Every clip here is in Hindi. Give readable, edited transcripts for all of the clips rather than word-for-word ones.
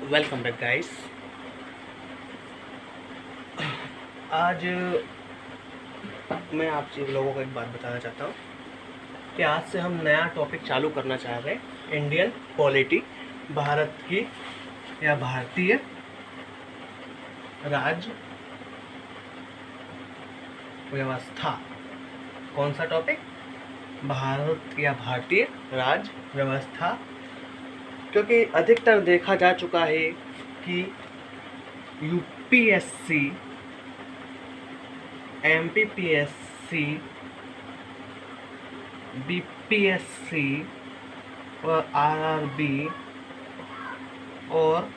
Welcome back guys. आज मैं आप लोगों को एक बात बताना चाहता हूँ कि आज से हम नया टॉपिक चालू करना चाह रहे हैं, इंडियन पॉलिटी, भारत की या भारतीय राज व्यवस्था। कौन सा टॉपिक? भारत या भारतीय राज व्यवस्था। क्योंकि अधिकतर देखा जा चुका है कि यूपीएससी, एमपीपीएससी, बीपीएससी और आरआरबी और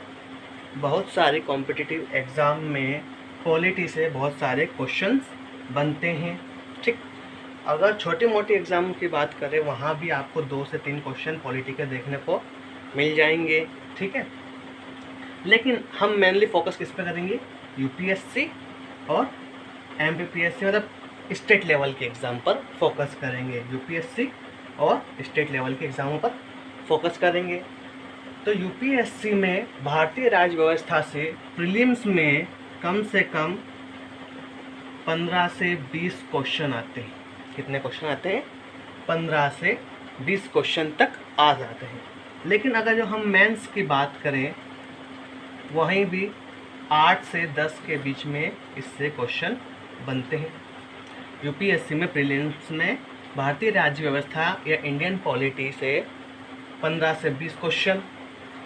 बहुत सारे कॉम्पिटिटिव एग्ज़ाम में पॉलिटी से बहुत सारे क्वेश्चंस बनते हैं। ठीक, अगर छोटी मोटी एग्ज़ाम की बात करें वहाँ भी आपको 2 से 3 क्वेश्चन पॉलिटी के देखने को मिल जाएंगे। ठीक है, लेकिन हम मेनली फोकस किस पे करेंगे? यूपीएससी और एमपीपीएससी, मतलब स्टेट लेवल के एग्ज़ाम पर फोकस करेंगे। यूपीएससी और स्टेट लेवल के एग्ज़ामों पर फोकस करेंगे। तो यूपीएससी में भारतीय राज्य व्यवस्था से प्रीलिम्स में कम से कम 15 से 20 क्वेश्चन आते हैं। कितने क्वेश्चन आते हैं? 15 से 20 क्वेश्चन तक आ जाते हैं। लेकिन अगर जो हम मेंस की बात करें वहीं भी 8 से 10 के बीच में इससे क्वेश्चन बनते हैं। यूपीएससी में प्रीलिम्स में भारतीय राज्य व्यवस्था या इंडियन पॉलिटी से 15 से 20 क्वेश्चन,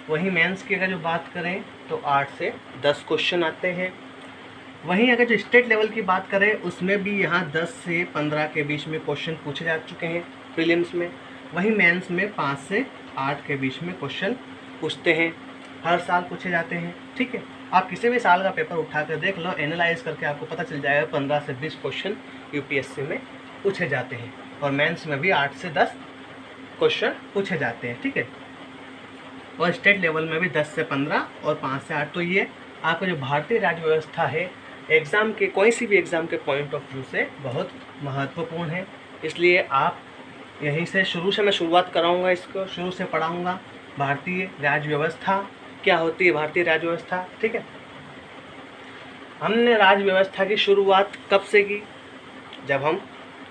वहीं मेंस की अगर जो बात करें तो 8 से 10 क्वेश्चन आते हैं। वहीं अगर जो स्टेट लेवल की बात करें उसमें भी यहाँ 10 से 15 के बीच में क्वेश्चन पूछे जा चुके हैं प्रीलिम्स में। वहीं मेंस में 5 से 8 के बीच में क्वेश्चन पूछते हैं, हर साल पूछे जाते हैं। ठीक है, आप किसी भी साल का पेपर उठा कर देख लो, एनालाइज करके आपको पता चल जाएगा 15 से 20 क्वेश्चन यूपीएससी में पूछे जाते हैं और मेंस में भी 8 से 10 क्वेश्चन पूछे जाते हैं। ठीक है, और स्टेट लेवल में भी 10 से 15 और 5 से 8। तो ये आपका जो भारतीय राज्य व्यवस्था है एग्ज़ाम के, कोई सी भी एग्ज़ाम के पॉइंट ऑफ व्यू से बहुत महत्वपूर्ण है। इसलिए आप यहीं से मैं शुरुआत कराऊंगा, इसको शुरू से पढ़ाऊंगा। भारतीय राज्य व्यवस्था क्या होती है? भारतीय राज्य व्यवस्था। ठीक है, हमने राज्य व्यवस्था की शुरुआत कब से की? जब हम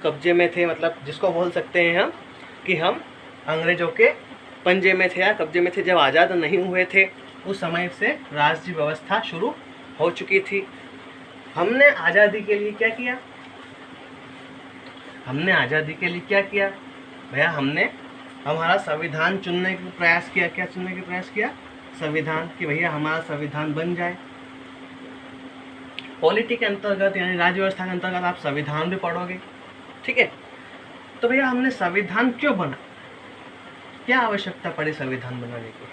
कब्जे में थे, मतलब जिसको बोल सकते हैं हम कि हम अंग्रेजों के पंजे में थे या कब्जे में थे। जब आज़ाद नहीं हुए थे उस समय से राज्य व्यवस्था शुरू हो चुकी थी। हमने आज़ादी के लिए क्या किया? भैया हमने हमारा संविधान चुनने का प्रयास किया। क्या चुनने का प्रयास किया? संविधान, कि भैया हमारा संविधान बन जाए। पॉलिटी के अंतर्गत यानी राज्य व्यवस्था के अंतर्गत आप संविधान भी पढ़ोगे। ठीक है, तो भैया हमने संविधान क्यों बना? क्या आवश्यकता पड़ी संविधान बनाने की?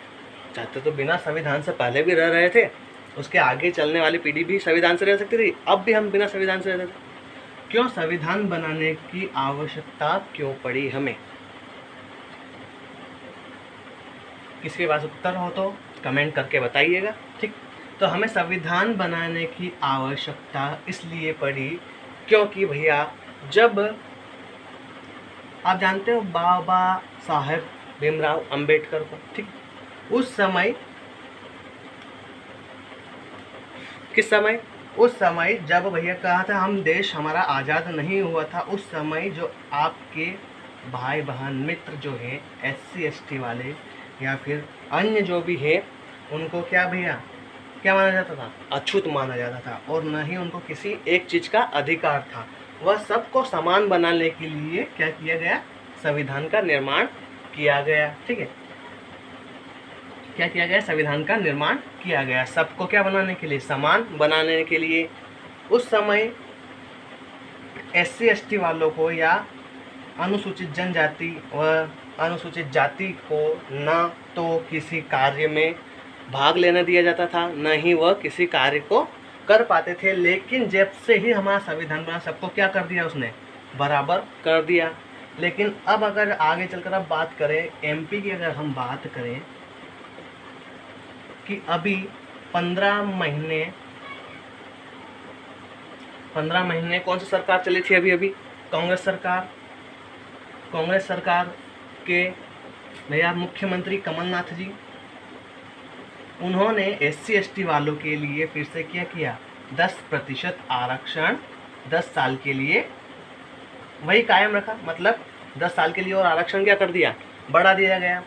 चाहते तो बिना संविधान से पहले भी रह रहे थे, उसके आगे चलने वाली पीढ़ी भी संविधान से रह सकती थी, अब भी हम बिना संविधान से रहते थे। क्यों संविधान बनाने की आवश्यकता क्यों पड़ी हमें? किसी के पास उत्तर हो तो कमेंट करके बताइएगा। ठीक, तो हमें संविधान बनाने की आवश्यकता इसलिए पड़ी क्योंकि भैया जब आप जानते हो बाबा साहेब भीमराव अंबेडकर को, ठीक, उस समय किस समय? उस समय जब भैया कहा था हम देश हमारा आज़ाद नहीं हुआ था, उस समय जो आपके भाई बहन मित्र जो हैं SC ST वाले या फिर अन्य जो भी है उनको क्या भैया क्या माना जाता था? अछूत माना जाता था, और न ही उनको किसी एक चीज़ का अधिकार था। वह सबको समान बनाने के लिए क्या किया गया? संविधान का निर्माण किया गया। ठीक है, क्या किया गया? संविधान का निर्माण किया गया सबको क्या बनाने के लिए? समान बनाने के लिए। उस समय SC ST वालों को या अनुसूचित जनजाति व अनुसूचित जाति को न तो किसी कार्य में भाग लेना दिया जाता था, न ही वह किसी कार्य को कर पाते थे। लेकिन जब से ही हमारा संविधान बना सबको क्या कर दिया? उसने बराबर कर दिया। लेकिन अब अगर आगे चलकर अब बात करें MP की, अगर हम बात करें कि अभी 15 महीने कौन सी सरकार चली थी? अभी कांग्रेस सरकार के भैया मुख्यमंत्री कमलनाथ जी, उन्होंने SC/ST वालों के लिए फिर से क्या किया, 10% आरक्षण 10 साल के लिए वही कायम रखा, मतलब 10 साल के लिए और आरक्षण क्या कर दिया, बढ़ा दिया गया।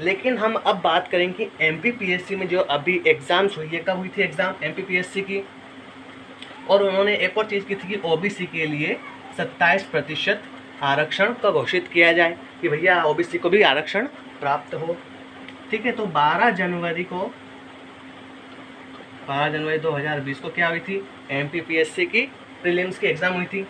लेकिन हम अब बात करें कि MPPSC में जो अभी एग्ज़ाम्स हुई है, कब हुई थी एग्ज़ाम MPPSC की, और उन्होंने एक और चीज़ की थी कि OBC के लिए 27% आरक्षण का घोषित किया जाए कि भैया OBC को भी आरक्षण प्राप्त हो। ठीक है, तो 12 जनवरी 2020 को क्या हुई थी, MPPSC की प्रीलिम्स की एग्ज़ाम हुई थी।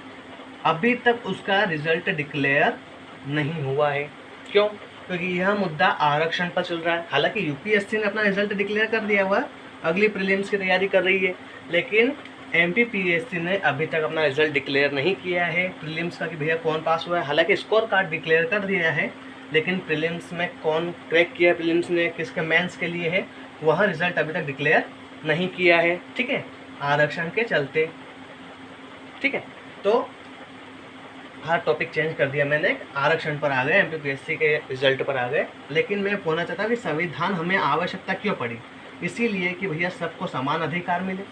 अभी तक उसका रिजल्ट डिक्लेयर नहीं हुआ है। क्यों? क्योंकि यह मुद्दा आरक्षण पर चल रहा है। हालांकि UPSC ने अपना रिजल्ट डिक्लेयर कर दिया हुआ, अगली प्रीलिम्स की तैयारी कर रही है, लेकिन MPPSC ने अभी तक अपना रिजल्ट डिक्लेयर नहीं किया है प्रीलिम्स का कि भैया कौन पास हुआ है। हालांकि स्कोर कार्ड डिक्लेयर कर दिया है, लेकिन प्रीलिम्स में कौन क्रैक किया प्रीलिम्स ने, किसके मेंस के लिए है, वह रिजल्ट अभी तक डिक्लेयर नहीं किया है। ठीक है, आरक्षण के चलते। ठीक है, तो हर टॉपिक चेंज कर दिया मैंने, आरक्षण पर आ गए, MPPSC के रिजल्ट पर आ गए। लेकिन मैं बोलना चाहता कि संविधान हमें आवश्यकता क्यों पड़ी, इसीलिए कि भैया सबको समान अधिकार मिले,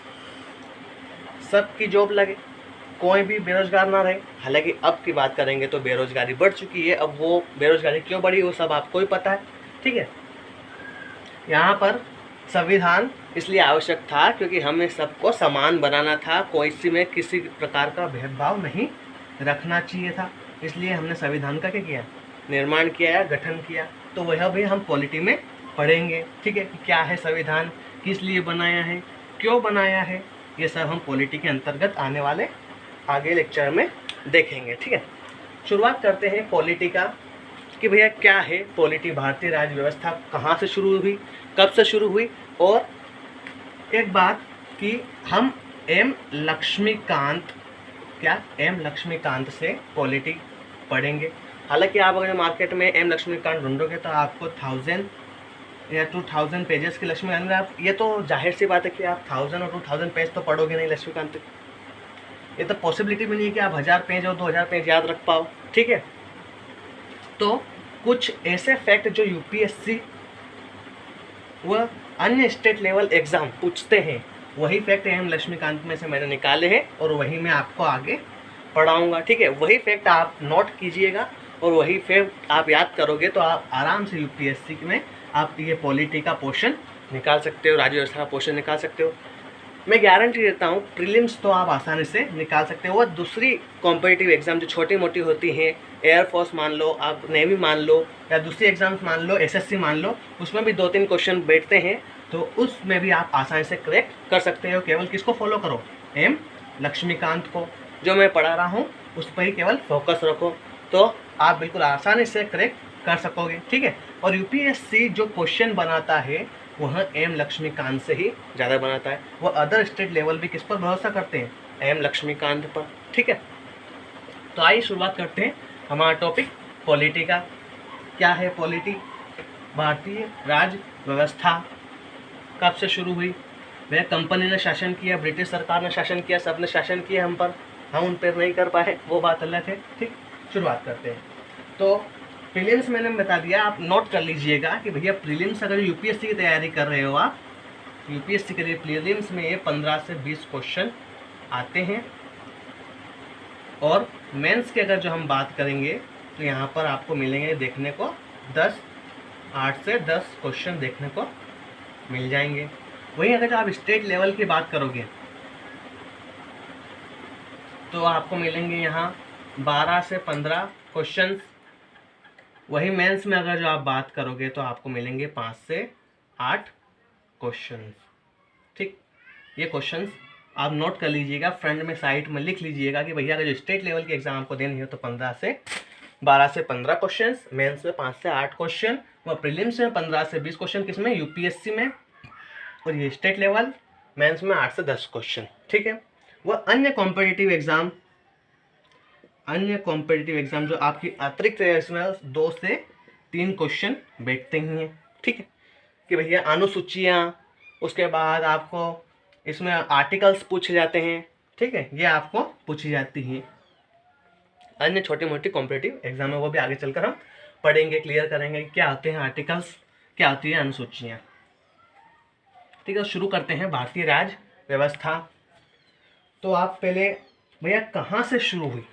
सबकी जॉब लगे, कोई भी बेरोजगार ना रहे। हालांकि अब की बात करेंगे तो बेरोजगारी बढ़ चुकी है, अब वो बेरोजगारी क्यों बढ़ी वो सब आपको ही पता है। ठीक है, यहाँ पर संविधान इसलिए आवश्यक था क्योंकि हमें सबको समान बनाना था, कोई सी में किसी प्रकार का भेदभाव नहीं रखना चाहिए था। इसलिए हमने संविधान का क्या किया, निर्माण किया या गठन किया। तो वह भी हम पॉलिटी में पढ़ेंगे। ठीक है, कि क्या है संविधान, किस लिए बनाया है, क्यों बनाया है, ये सब हम पॉलिटी के अंतर्गत आने वाले आगे लेक्चर में देखेंगे। ठीक है, शुरुआत करते हैं पॉलिटी का कि भैया क्या है पॉलिटी, भारतीय राज्य व्यवस्था कहाँ से शुरू हुई, कब से शुरू हुई। और एक बात कि हम M लक्ष्मीकांत से पॉलिटी पढ़ेंगे। हालांकि आप अगर मार्केट में M लक्ष्मीकांत ढूंढोगे तो आपको 1000 या 2000 पेजेस की लक्ष्मीकांत, आप ये तो जाहिर सी बात है कि आप 1000 और 2000 पेज तो पढ़ोगे नहीं लक्ष्मीकांत, ये तो पॉसिबिलिटी भी नहीं है कि आप 1000 पेज और 2000 पेज याद रख पाओ। ठीक है, तो कुछ ऐसे फैक्ट जो UPSC व अन्य स्टेट लेवल एग्ज़ाम पूछते हैं, वही फैक्ट M लक्ष्मीकांत में से मैंने निकाले हैं और वही मैं आपको आगे पढ़ाऊँगा। ठीक है, वही फैक्ट आप नोट कीजिएगा और वही फैक्ट आप याद करोगे तो आप आराम से UPSC में आप ये पॉलिटी का पोर्शन निकाल सकते हो, राज्य व्यवस्था का पोर्शन निकाल सकते हो। मैं गारंटी देता हूँ प्रीलिम्स तो आप आसानी से निकाल सकते हो। वह दूसरी कॉम्पिटिटिव एग्ज़ाम जो छोटी मोटी होती हैं, एयरफोर्स मान लो, आप नेवी मान लो, या दूसरी एग्ज़ाम्स मान लो, SSC मान लो, उसमें भी 2-3 क्वेश्चन बैठते हैं, तो उसमें भी आप आसानी से क्रैक कर सकते हो। केवल किसको फॉलो करो, M लक्ष्मीकांत को, जो मैं पढ़ा रहा हूँ उस पर ही केवल फोकस रखो, तो आप बिल्कुल आसानी से क्रैक कर सकोगे। ठीक है, और UPSC जो क्वेश्चन बनाता है वह M लक्ष्मीकांत से ही ज़्यादा बनाता है। वह अदर स्टेट लेवल भी किस पर भरोसा करते हैं, M लक्ष्मीकांत पर। ठीक है, तो आइए शुरुआत करते हैं हमारा टॉपिक पॉलिटी का। क्या है पॉलिटी, भारतीय राज्य व्यवस्था कब से शुरू हुई। वह कंपनी ने शासन किया, ब्रिटिश सरकार ने शासन किया, सब ने शासन किया हम पर, हम उन पर नहीं कर पाए, वो बात अलग है। ठीक, शुरुआत करते हैं। तो प्रीलिम्स मैंने बता दिया, आप नोट कर लीजिएगा कि भैया प्रीलिम्स अगर UPSC की तैयारी कर रहे हो आप, UPSC के लिए प्रीलिम्स में ये 15 से 20 क्वेश्चन आते हैं। और मेंस के अगर जो हम बात करेंगे तो यहाँ पर आपको मिलेंगे देखने को 8 से 10 क्वेश्चन देखने को मिल जाएंगे। वहीं अगर आप स्टेट लेवल की बात करोगे तो आपको मिलेंगे यहाँ 12 से 15 क्वेश्चंस। वही मेंस में अगर जो आप बात करोगे तो आपको मिलेंगे 5 से 8 क्वेश्चंस। ठीक, ये क्वेश्चंस आप नोट कर लीजिएगा, फ्रंट में साइड में लिख लीजिएगा कि भैया अगर जो स्टेट लेवल की एग्जाम आपको देनी है तो 12 से 15 क्वेश्चन, मेंस में 5 से 8 क्वेश्चन, व प्रीलिम्स में 15 से 20 क्वेश्चन, किसमें, UPSC में, और ये स्टेट लेवल मेंस में 8 से 10 क्वेश्चन। ठीक है, वह अन्य कॉम्पिटिटिव एग्जाम जो आपकी अतिरिक्त इसमें 2 से 3 क्वेश्चन बैठते ही हैं। ठीक है, कि भैया अनुसूचियाँ, उसके बाद आपको इसमें आर्टिकल्स पूछे जाते हैं। ठीक है, ये आपको पूछी जाती हैं। अन्य छोटी मोटी कॉम्पिटिटिव एग्जाम है, वो भी आगे चलकर हम पढ़ेंगे, क्लियर करेंगे क्या होते हैं आर्टिकल्स, क्या होती है अनुसूचियाँ। ठीक है, शुरू करते हैं भारतीय राज्य व्यवस्था। तो आप पहले भैया कहाँ से शुरू हुई,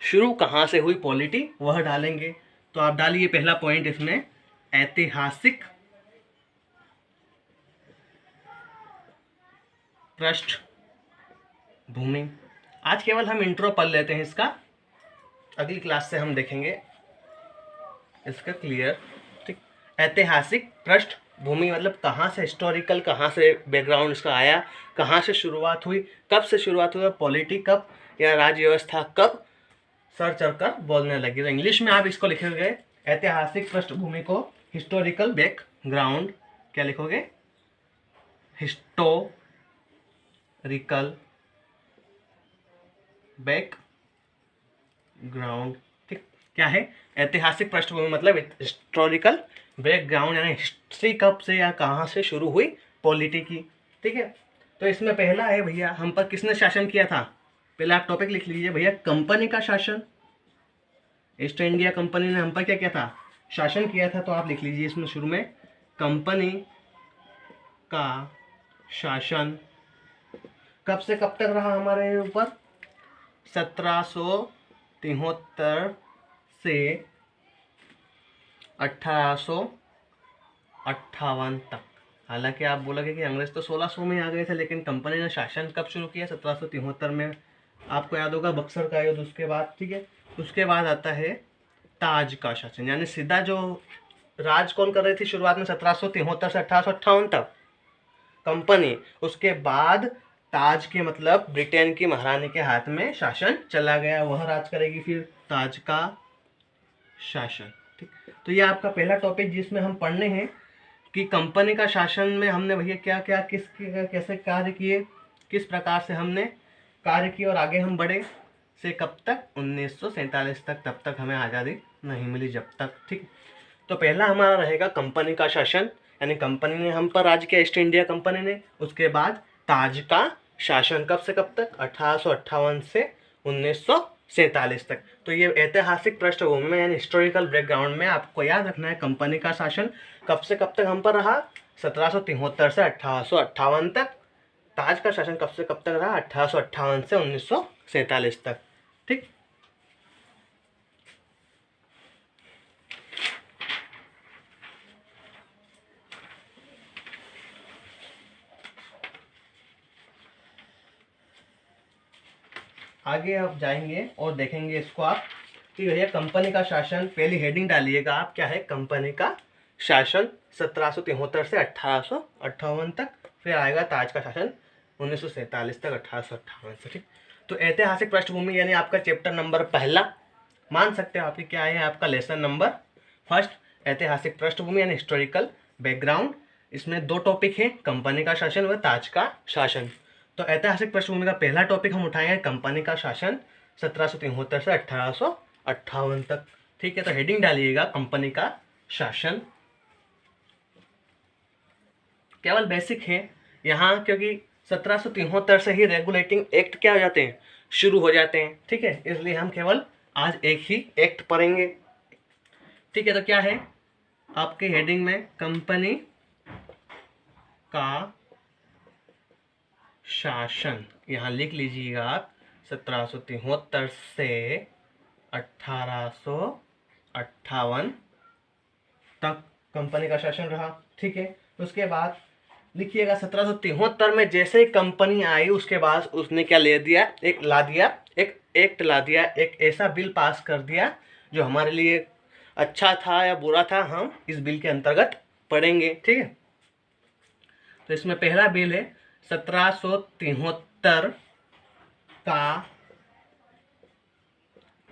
शुरू कहाँ से हुई पॉलिटी, वह डालेंगे। तो आप डालिए पहला पॉइंट इसमें, ऐतिहासिक पृष्ठभूमि। आज केवल हम इंट्रो पढ़ लेते हैं इसका, अगली क्लास से हम देखेंगे इसका क्लियर। ठीक, ऐतिहासिक पृष्ठभूमि मतलब कहाँ से, हिस्टोरिकल कहाँ से बैकग्राउंड इसका आया, कहाँ से शुरुआत हुई, कब से शुरुआत हुई, पॉलिटी कब या राज्य व्यवस्था कब सर चढ़कर बोलने लगी। तो इंग्लिश में आप इसको लिखोगे ऐतिहासिक पृष्ठभूमि को, हिस्टोरिकल बैकग्राउंड, क्या लिखोगे, हिस्टोरिकल बैकग्राउंड। ठीक, क्या है, ऐतिहासिक पृष्ठभूमि मतलब हिस्टोरिकल बैकग्राउंड, यानी हिस्ट्री कब से या कहाँ से शुरू हुई पॉलिटी की। ठीक है, तो इसमें पहला है भैया, हम पर किसने शासन किया था, पहले आप टॉपिक लिख लीजिए भैया, कंपनी का शासन। ईस्ट इंडिया कंपनी ने हम पर क्या किया था, शासन किया था। तो आप लिख लीजिए इसमें शुरू में, कंपनी का शासन कब से कब तक रहा हमारे ऊपर, 1773 से 1858 तक। हालांकि आप बोलोगे कि अंग्रेज तो 1600 में आ गए थे, लेकिन कंपनी ने शासन कब शुरू किया, 1773 में। आपको याद होगा बक्सर का युद्ध, उसके बाद। ठीक है, उसके बाद आता है ताज का शासन, यानी सीधा जो राज कौन कर रही थी शुरुआत में 1773 से 1858 तक कंपनी, उसके बाद ताज के मतलब ब्रिटेन की महारानी के हाथ में शासन चला गया, वह राज करेगी फिर ताज का शासन। ठीक, तो ये आपका पहला टॉपिक जिसमें हम पढ़ने हैं कि कंपनी का शासन में हमने भैया क्या क्या कैसे कार्य किए, किस प्रकार से हमने कार्य किए और आगे हम बढ़े से कब तक, 1947 तक, तब तक हमें आज़ादी नहीं मिली जब तक। ठीक, तो पहला हमारा रहेगा कंपनी का शासन, यानी कंपनी ने हम पर राज किया, ईस्ट इंडिया कंपनी ने। उसके बाद ताज का शासन कब से कब तक, 1858 से 1947 तक। तो ये ऐतिहासिक पृष्ठभूमि में यानी हिस्टोरिकल बैकग्राउंड में आपको याद रखना है, कंपनी का शासन कब से कब तक हम पर रहा, 1773 से 1858 तक। ताज का शासन कब से कब तक रहा, 1858 से 1947 तक। ठीक, आगे आप जाएंगे और देखेंगे इसको आप कि भैया कंपनी का शासन, पहली हेडिंग डालिएगा आप, क्या है, कंपनी का शासन 1773 से 1858 तक, फिर आएगा ताज का शासन 1947 तक, 1858 से। ठीक, तो ऐतिहासिक पृष्ठभूमि यानी आपका चैप्टर नंबर पहला मान सकते हो आपकी, क्या है आपका लेसन नंबर फर्स्ट, ऐतिहासिक पृष्ठभूमि यानी हिस्टोरिकल बैकग्राउंड। इसमें दो टॉपिक है, कंपनी का शासन व ताज का शासन। तो ऐतिहासिक पृष्ठभूमि का पहला टॉपिक हम उठाएंगे कंपनी का शासन 1773 से 1858 तक। ठीक है, तो हेडिंग डालिएगा कंपनी का शासन। केवल बेसिक है यहाँ, क्योंकि 1773 से ही रेगुलेटिंग एक्ट क्या हो जाते हैं, शुरू हो जाते हैं। ठीक है, इसलिए हम केवल आज एक ही एक्ट पढ़ेंगे। ठीक है, तो क्या है आपके हेडिंग में, कंपनी का शासन, यहाँ लिख लीजिएगा आप, 1773 से 1858 तक कंपनी का शासन रहा। ठीक है, उसके बाद लिखिएगा 1773 में जैसे ही कंपनी आई, उसके बाद उसने क्या ले दिया, एक एक्ट ला दिया, एक ऐसा बिल पास कर दिया जो हमारे लिए अच्छा था या बुरा था, हम इस बिल के अंतर्गत पढ़ेंगे। ठीक है, तो इसमें पहला बिल है 1773 का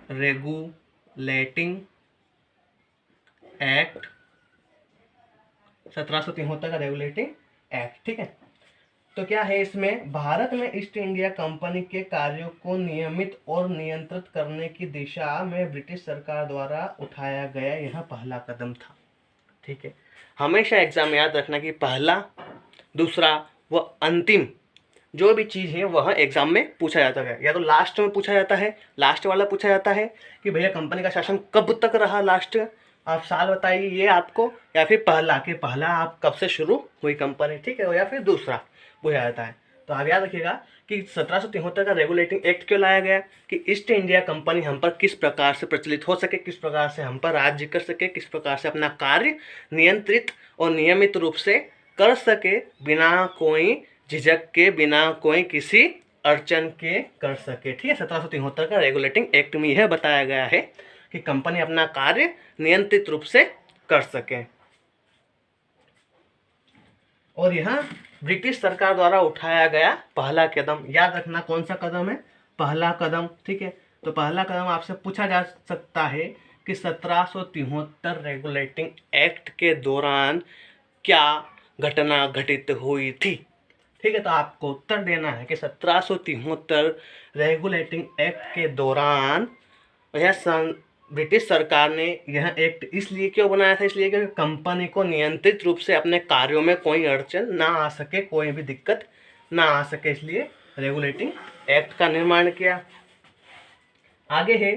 रेगुलेटिंग एक्ट, 1773 का रेगुलेटिंग एक्ट। ठीक है, तो क्या है इसमें, भारत में ईस्ट इंडिया कंपनी के कार्यों को नियमित और नियंत्रित करने की दिशा में ब्रिटिश सरकार द्वारा उठाया गया यह पहला कदम था। ठीक है, हमेशा एग्जाम में याद रखना कि पहला, दूसरा व अंतिम जो भी चीज़ है वह एग्जाम में पूछा जाता है, या तो लास्ट में पूछा जाता है, लास्ट वाला पूछा जाता है कि भैया कंपनी का शासन कब तक रहा लास्ट, आप साल बताइए ये आपको, या फिर पहला कि पहला आप कब से शुरू हुई कंपनी, ठीक है, या फिर दूसरा वो आता है। तो आप याद रखिएगा कि 1773 का रेगुलेटिंग एक्ट क्यों लाया गया कि ईस्ट इंडिया कंपनी हम पर किस प्रकार से प्रचलित हो सके, किस प्रकार से हम पर राज्य कर सके, किस प्रकार से अपना कार्य नियंत्रित और नियमित रूप से कर सके, बिना कोई झिझक के, बिना कोई किसी अड़चन के कर सके। ठीक है, 1773 का रेगुलेटिंग एक्ट में यह बताया गया है कि कंपनी अपना कार्य नियंत्रित रूप से कर सके। और यह ब्रिटिश सरकार द्वारा उठाया गया पहला कदम, याद रखना कौन सा कदम है, पहला कदम। ठीक है, तो पहला कदम आपसे पूछा जा सकता है कि 1773 रेगुलेटिंग एक्ट के दौरान क्या घटना घटित हुई थी। ठीक है, तो आपको उत्तर देना है कि 1773 रेगुलेटिंग एक्ट के दौरान यह ब्रिटिश सरकार ने यह एक्ट इसलिए क्यों बनाया था, इसलिए कि कंपनी को नियंत्रित रूप से अपने कार्यों में कोई अड़चन ना आ सके, कोई भी दिक्कत ना आ सके, इसलिए रेगुलेटिंग एक्ट का निर्माण किया। आगे है,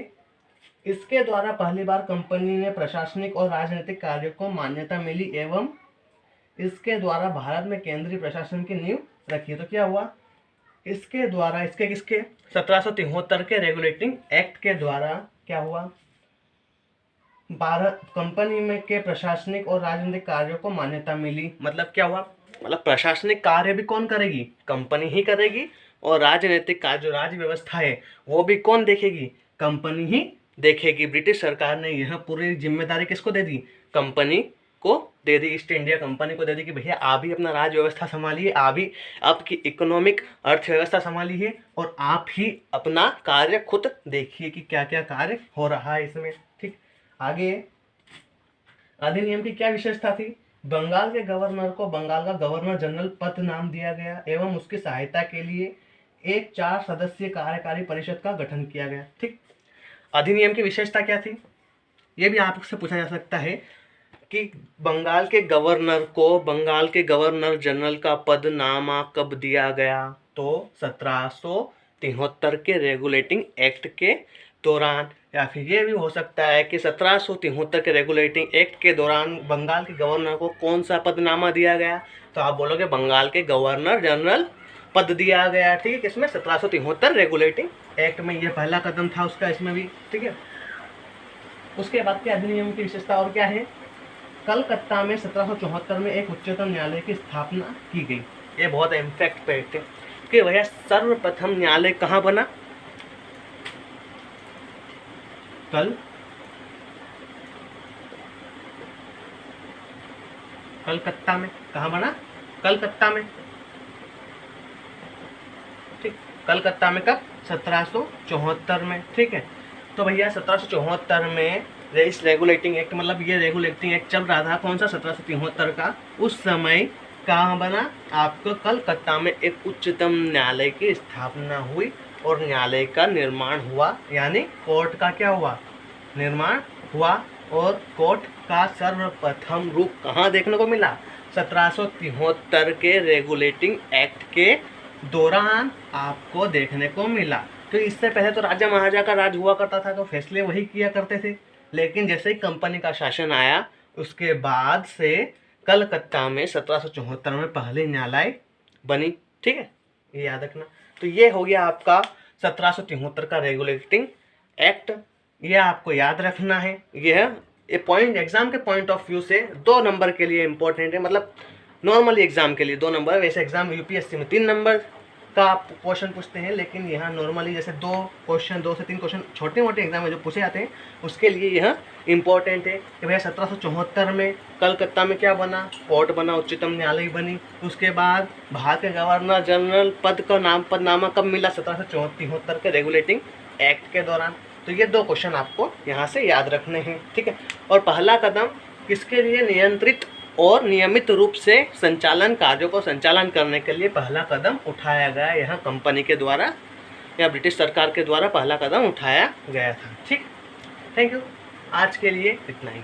इसके द्वारा पहली बार कंपनी ने प्रशासनिक और राजनीतिक कार्यों को मान्यता मिली एवं इसके द्वारा भारत में केंद्रीय प्रशासन की नींव रखी। तो क्या हुआ, इसके द्वारा, इसके किसके, 1773 के रेगुलेटिंग एक्ट के द्वारा क्या हुआ, भारत कंपनी में के प्रशासनिक और राजनीतिक कार्यों को मान्यता मिली। मतलब क्या हुआ, मतलब प्रशासनिक कार्य भी कौन करेगी, कंपनी ही करेगी, और राजनीतिक कार्य जो राज्य व्यवस्था है वो भी कौन देखेगी, कंपनी ही देखेगी। ब्रिटिश सरकार ने यह पूरी जिम्मेदारी किसको दे दी, कंपनी को दे दी, ईस्ट इंडिया कंपनी को दे दी कि भैया आप ही अपना राज्य व्यवस्था संभालिए, आप ही आपकी इकोनॉमिक अर्थव्यवस्था संभालिए, और आप ही अपना कार्य खुद देखिए कि क्या क्या कार्य हो रहा है इसमें। ठीक, आगे अधिनियम की क्या विशेषता थी, बंगाल के गवर्नर को बंगाल का गवर्नर जनरल पद नाम दिया गया एवं उसकी सहायता के लिए एक 4 सदस्यीय कार्यकारी परिषद का गठन किया गया। ठीक, अधिनियम की विशेषता क्या थी, यह भी आपसे पूछा जा सकता है कि बंगाल के गवर्नर को बंगाल के गवर्नर जनरल का पद नामा कब दिया गया, तो 1773 के रेगुलेटिंग एक्ट के दौरान, या फिर ये भी हो सकता है कि 1773 के रेगुलेटिंग एक्ट के दौरान बंगाल के गवर्नर को कौन सा पदनामा दिया गया, तो आप बोलोगे बंगाल के गवर्नर जनरल पद दिया गया। ठीक है, किसमें, 1773 रेगुलेटिंग एक्ट में, यह पहला कदम था उसका, इसमें भी। ठीक है, उसके बाद के अधिनियम की विशेषता और क्या है, कलकत्ता में 1774 में एक उच्चतम न्यायालय की स्थापना की गई। ये बहुत इम्पैक्ट फैक्ट है कि भैया सर्वप्रथम न्यायालय कहाँ बना, कलकत्ता में। कहाँ बना, कलकत्ता में। ठीक, कलकत्ता में कब, 1774 में। ठीक है, तो भैया 1774 में इस रेगुलेटिंग एक्ट, मतलब ये रेगुलेटिंग एक्ट चल रहा था कौन सा, 1773 का। उस समय कहाँ बना, आपको कलकत्ता में एक उच्चतम न्यायालय की स्थापना हुई और न्यायालय का निर्माण हुआ, यानी कोर्ट का क्या हुआ, निर्माण हुआ। और कोर्ट का सर्वप्रथम रूप कहाँ देखने को मिला, 1773 के रेगुलेटिंग एक्ट के दौरान आपको देखने को मिला। तो इससे पहले तो राजा महाराजा का राज हुआ करता था, तो फैसले वही किया करते थे, लेकिन जैसे ही कंपनी का शासन आया उसके बाद से कलकत्ता में 1774 में पहले न्यायालय बनी। ठीक है, ये याद रखना। तो ये हो गया आपका 1773 का रेगुलेटिंग एक्ट, ये आपको याद रखना है। यह पॉइंट एग्जाम के पॉइंट ऑफ व्यू से 2 नंबर के लिए इंपॉर्टेंट है, मतलब नॉर्मली एग्जाम के लिए 2 नंबर, वैसे एग्जाम यूपीएससी में 3 नंबर का आप क्वेश्चन पूछते हैं, लेकिन यहाँ नॉर्मली जैसे 2 से 3 क्वेश्चन छोटे मोटे एग्जाम में जो पूछे जाते हैं उसके लिए यह इंपॉर्टेंट है कि भैया 1774 में कलकत्ता में क्या बना, कोर्ट बना, उच्चतम न्यायालय बनी। उसके बाद भारत के गवर्नर जनरल पद का पदनामा कब मिला, 1774 के रेगुलेटिंग एक्ट के दौरान। तो ये 2 क्वेश्चन आपको यहाँ से याद रखने हैं। ठीक है, और पहला कदम किसके लिए, नियंत्रित और नियमित रूप से संचालन कार्यों को संचालन करने के लिए पहला कदम उठाया गया, यहाँ कंपनी के द्वारा या ब्रिटिश सरकार के द्वारा पहला कदम उठाया गया था। ठीक, थैंक यू, आज के लिए इतना ही।